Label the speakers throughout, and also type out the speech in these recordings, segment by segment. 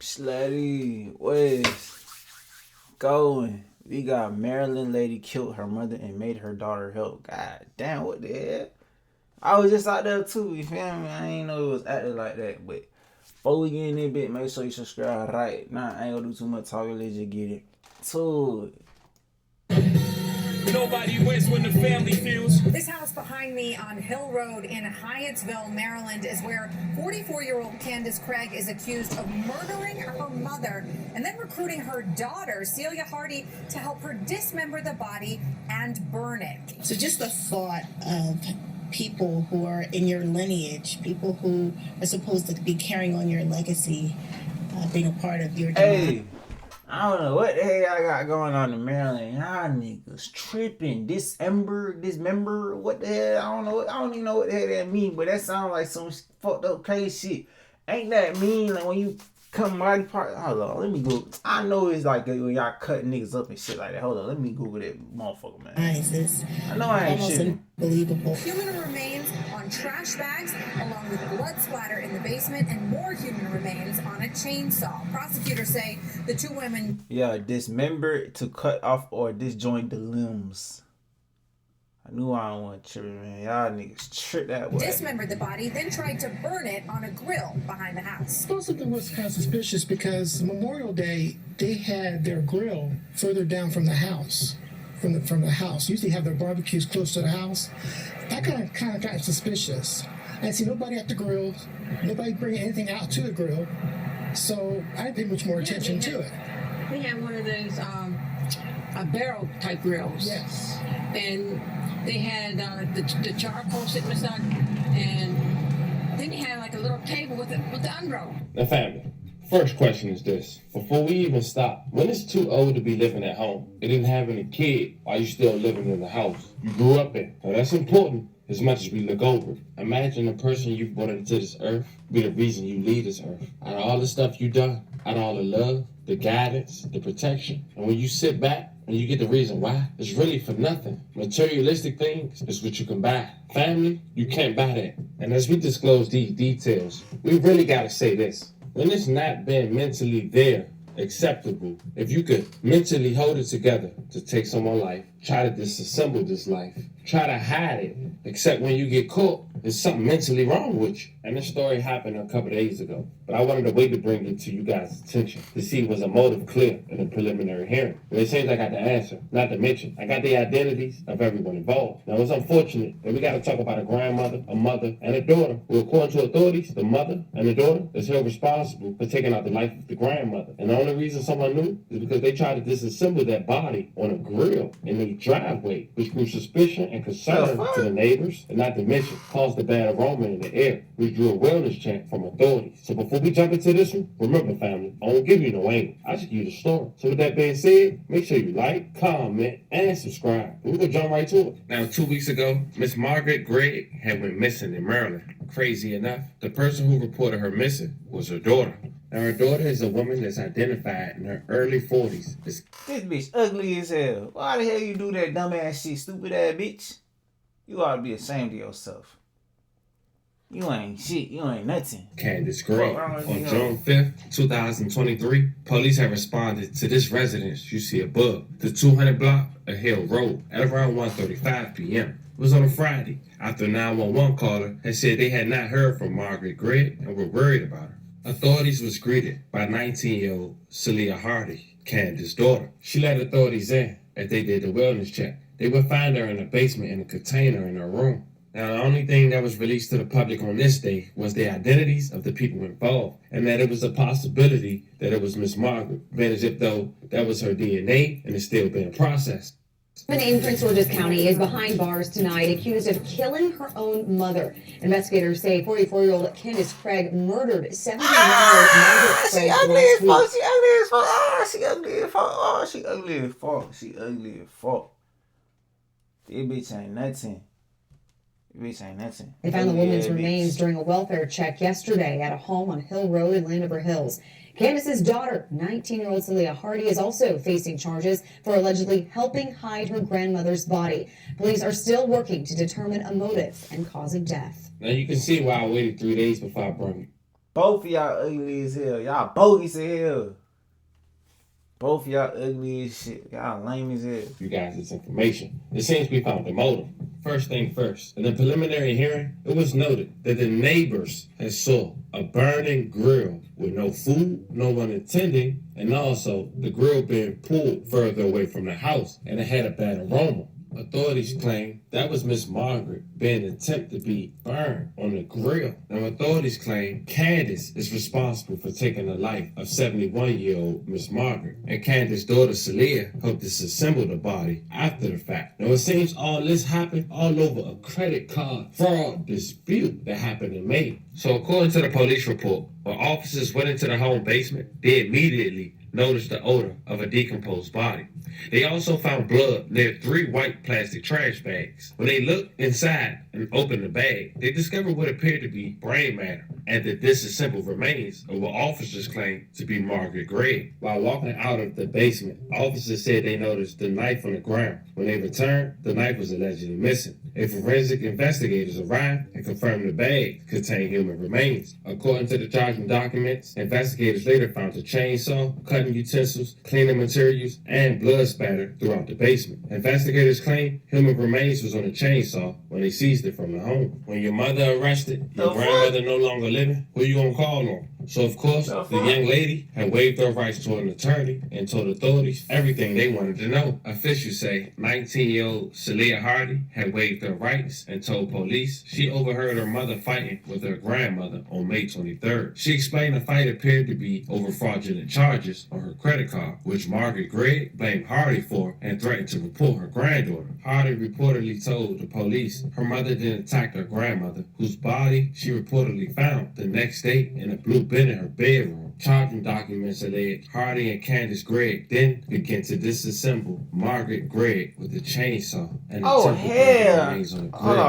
Speaker 1: Slutty, what's going? We got Maryland lady killed her mother and made her daughter help. God damn, what the hell? I was just out there too, you feel me? I ain't know it was acting like that, but before we get in this bit, make sure you subscribe right now. I ain't gonna do too much talking, let's just get it to it.
Speaker 2: Nobody wins when the family feels.
Speaker 3: This house behind me on Hill Road in Hyattsville, Maryland, is where 44-year-old Candace Craig is accused of murdering her mother and then recruiting her daughter, Celia Hardy, to help her dismember the body and burn it.
Speaker 4: So just the thought of people who are in your lineage, people who are supposed to be carrying on your legacy, being a part of your
Speaker 1: Hey, I don't know what the hell y'all got going on in Maryland. Y'all niggas tripping. Dismember, what the hell? I don't even know what the hell that mean, but that sounds like some fucked up crazy shit. Ain't that mean? Like when you come body part, hold on, let me Google. I know it's like when y'all cut niggas up and shit like that. Hold on, let me Google that motherfucker, man. I know I ain't
Speaker 4: almost
Speaker 1: shit.
Speaker 4: Unbelievable.
Speaker 3: Human remains on trash bags, along with blood splatter in the basement, and more human remains on a chainsaw. Prosecutors say the two women
Speaker 1: dismember to cut off or disjoint the limbs. I knew I don't want to trip, man. Y'all niggas trip that way.
Speaker 3: dismembered the body, then tried to burn it on a grill behind the house.
Speaker 5: Well, something was kind of suspicious because Memorial Day, they had their grill further down from the house. From the house. Usually have their barbecues close to the house. That kind of got suspicious. I didn't see nobody at the grill, nobody bringing anything out to the grill. So I didn't pay much more attention to it.
Speaker 6: We had one of those barrel type grills.
Speaker 5: Yes.
Speaker 6: And they had the charcoal sitting beside, and then they had like a little table with the unroll.
Speaker 7: Now, family, first question is this. Before we even stop, when it's too old to be living at home, you didn't have any kid while you still living in the house you grew up in. Now, that's important as much as we look over it. Imagine the person you brought into this earth be the reason you leave this earth. Out of all the stuff you done, out of all the love, the guidance, the protection, and when you sit back, and you get the reason why, it's really for nothing. Materialistic things is what you can buy. Family, you can't buy that. And as we disclose these details, we really gotta say this. When it's not been mentally there, acceptable, if you could mentally hold it together to take someone's life, try to disassemble this life, try to hide it, except when you get caught, there's something mentally wrong with you. And this story happened a couple days ago, but I wanted to wait to bring it to you guys' attention to see was a motive clear in the preliminary hearing. But it seems like I got the answer, not to mention, I got the identities of everyone involved. Now, it's unfortunate that we got to talk about a grandmother, a mother, and a daughter, who, according to authorities, the mother and the daughter is held responsible for taking out the life of the grandmother. And the only reason someone knew is because they tried to disassemble that body on a grill in the driveway, which grew suspicion and concern to the neighbors, and not to mention, caused a bad aroma in the air, which drew a wellness check from authorities. So before we jump into this one, remember, family, I won't give you no angle. I just give you the story. So with that being said, make sure you like, comment, and subscribe. We're gonna jump right to it. Now, 2 weeks ago, Miss Margaret Gregg had went missing in Maryland. Crazy enough, the person who reported her missing was her daughter. Now, her daughter is a woman that's identified in her early 40s.
Speaker 1: This bitch ugly as hell. Why the hell you do that dumbass shit, stupid ass bitch? You ought to be ashamed of yourself. You ain't shit. You ain't nothing.
Speaker 7: Candace Gregg. On June 5th, 2023, police have responded to this residence you see above, the 200 block of Hill Road, at around 1:35 p.m. It was on a Friday, after a 911 caller had said they had not heard from Margaret Gregg and were worried about her. Authorities was greeted by 19-year-old Celia Hardy, Candace's daughter. She let authorities in as they did the wellness check. They would find her in a basement in a container in her room. Now, the only thing that was released to the public on this day was the identities of the people involved, and that it was a possibility that it was Miss Margaret, being as if though that was her DNA and it's still being processed.
Speaker 8: A woman in Prince George's County is behind bars tonight, accused of killing her own mother. Investigators say 44-year-old Candace Craig murdered 71-year-old Margaret Craig.
Speaker 1: She ugly as fuck. She ugly as fuck. Oh, she ugly as fuck. Oh, she ugly as fuck. She ugly as fuck. This bitch ain't nothing.
Speaker 8: They found the woman's remains during a welfare check yesterday at a home on Hill Road in Landover Hills. Candace's daughter, 19-year-old Celia Hardy, is also facing charges for allegedly helping hide her grandmother's body. Police are still working to determine a motive and cause of death.
Speaker 7: Now you can see why I waited 3 days before I brought
Speaker 1: Both of y'all ugly as hell. Y'all bogus as hell. Both of y'all ugly as shit. Y'all lame as hell.
Speaker 7: You guys this information. It seems we found the motive. First thing first, in the preliminary hearing, it was noted that the neighbors had saw a burning grill with no food, no one attending, and also the grill being pulled further away from the house, and it had a bad aroma. Authorities claim that was Miss Margaret being attempted to be burned on the grill. Now, authorities claim Candace is responsible for taking the life of 71-year-old Miss Margaret, and Candace's daughter Celia helped disassemble the body after the fact. Now, it seems all this happened all over a credit card fraud dispute that happened in May. So, according to the police report, when officers went into the home basement, they immediately noticed the odor of a decomposed body. They also found blood near 3 white plastic trash bags. When they looked inside and opened the bag, they discovered what appeared to be brain matter and the disassembled remains of what officers claimed to be Margaret Gregg. While walking out of the basement, officers said they noticed the knife on the ground. When they returned, the knife was allegedly missing. Forensic investigators arrived and confirmed the bag contained human remains. According to the charging documents, investigators later found a chainsaw, cutting utensils, cleaning materials, and blood spatter throughout the basement. Investigators claim human remains was on the chainsaw when they seized it from the home. When your mother arrested, your grandmother no longer living, who you gonna call on? So, of course, the young lady had waived her rights to an attorney and told authorities everything they wanted to know. Officials say 19-year-old Celia Hardy had waived her rights and told police she overheard her mother fighting with her grandmother on May 23rd. She explained the fight appeared to be over fraudulent charges on her credit card, which Margaret Gregg blamed Hardy for and threatened to report her granddaughter. Hardy reportedly told the police her mother then attacked her grandmother, whose body she reportedly found the next day in a blue bin in her bedroom. Charging documents allege Hardy and Candace Gregg then began to disassemble Margaret Gregg with a chainsaw and
Speaker 1: Oh hell!
Speaker 7: remains on the grill.
Speaker 1: Hold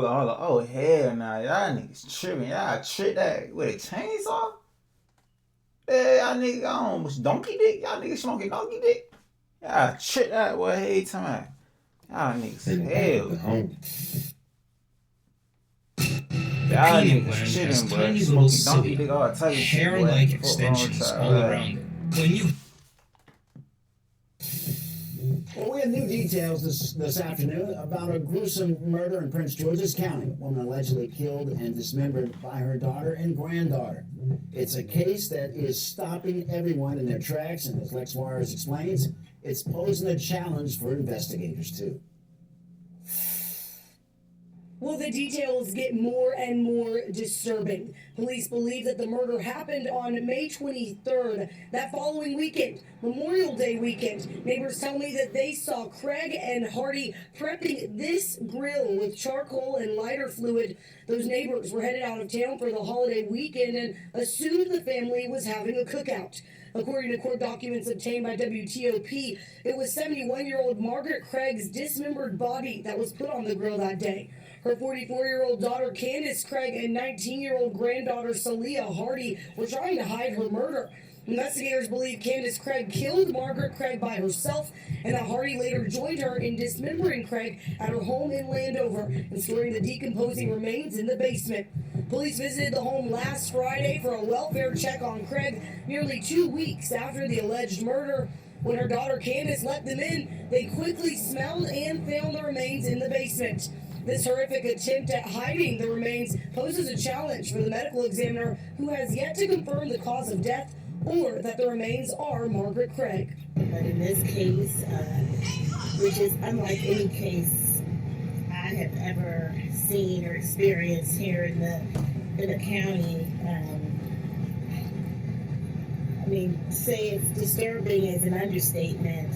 Speaker 1: on. Oh hell! Nah, y'all niggas tripping. Y'all trick that with a chainsaw? Yeah, y'all niggas on donkey dick. Y'all niggas smoking donkey dick. Y'all trick that. What hey time? Y'all niggas hell. Y'all niggas chilling, bro. Smoking donkey dick, all type of shit,
Speaker 2: hair-like extensions all around it. When you
Speaker 9: Well, we have new details this afternoon about a gruesome murder in Prince George's County. A woman allegedly killed and dismembered by her daughter and granddaughter. It's a case that is stopping everyone in their tracks, and as Lex Juarez explains, it's posing a challenge for investigators, too.
Speaker 10: Well, the details get more and more disturbing. Police believe that the murder happened on May 23rd, that following weekend, Memorial Day weekend. Neighbors tell me that they saw Craig and Hardy prepping this grill with charcoal and lighter fluid. Those neighbors were headed out of town for the holiday weekend and assumed the family was having a cookout. According to court documents obtained by WTOP, it was 71-year-old Margaret Craig's dismembered body that was put on the grill that day. Her 44-year-old daughter Candace Craig and 19-year-old granddaughter Celia Hardy were trying to hide her murder. Investigators believe Candace Craig killed Margaret Craig by herself and that Hardy later joined her in dismembering Craig at her home in Landover and storing the decomposing remains in the basement. Police visited the home last Friday for a welfare check on Craig nearly 2 weeks after the alleged murder. When her daughter Candace let them in, they quickly smelled and found the remains in the basement. This horrific attempt at hiding the remains poses a challenge for the medical examiner, who has yet to confirm the cause of death or that the remains are Margaret Craig.
Speaker 4: But in this case, which is unlike any case I have ever seen or experienced here in the county, I mean, say it's disturbing is an understatement.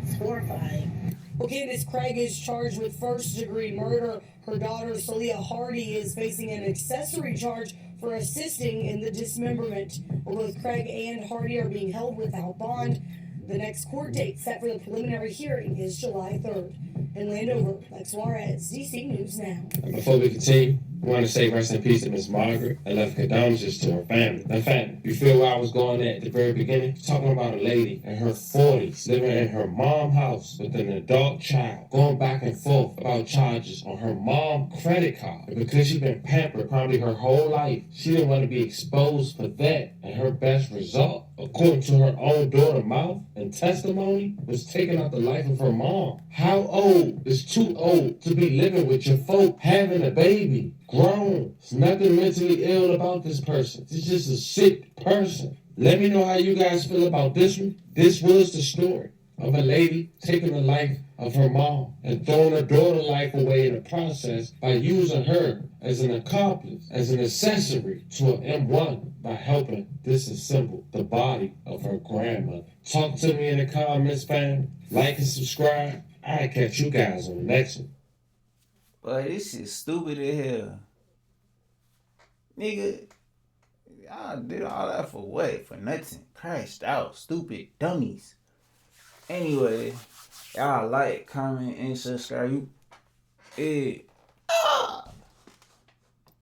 Speaker 4: It's horrifying.
Speaker 10: Well, Candace Craig is charged with first-degree murder. Her daughter, Celia Hardy, is facing an accessory charge for assisting in the dismemberment. Well, both Craig and Hardy are being held without bond. The next court date set for the preliminary hearing is July 3rd. In Landover, Lex Juarez, DC News Now.
Speaker 7: And before we continue, I want to say rest in peace to Miss Margaret and left condolences to her family. Now, family, you feel where I was going at the very beginning? Talking about a lady in her 40s living in her mom's house with an adult child, going back and forth about charges on her mom's credit card. And because she's been pampered probably her whole life, she didn't want to be exposed for that. And her best result, according to her own daughter's mouth and testimony, was taking out the life of her mom. How old is too old to be living with your folk, having a baby? Grown. There's nothing mentally ill about this person. It's just a sick person. Let me know how you guys feel about this one. This was the story of a lady taking the life of her mom and throwing her daughter's life away in the process by using her as an accomplice, as an accessory to an M1 by helping disassemble the body of her grandmother. Talk to me in the comments, fam. Like and subscribe. I'll catch you guys on the next one.
Speaker 1: But this shit stupid as hell. Nigga, y'all did all that for what? For nothing. Crashed out. Stupid dummies. Anyway, y'all like, comment, and subscribe.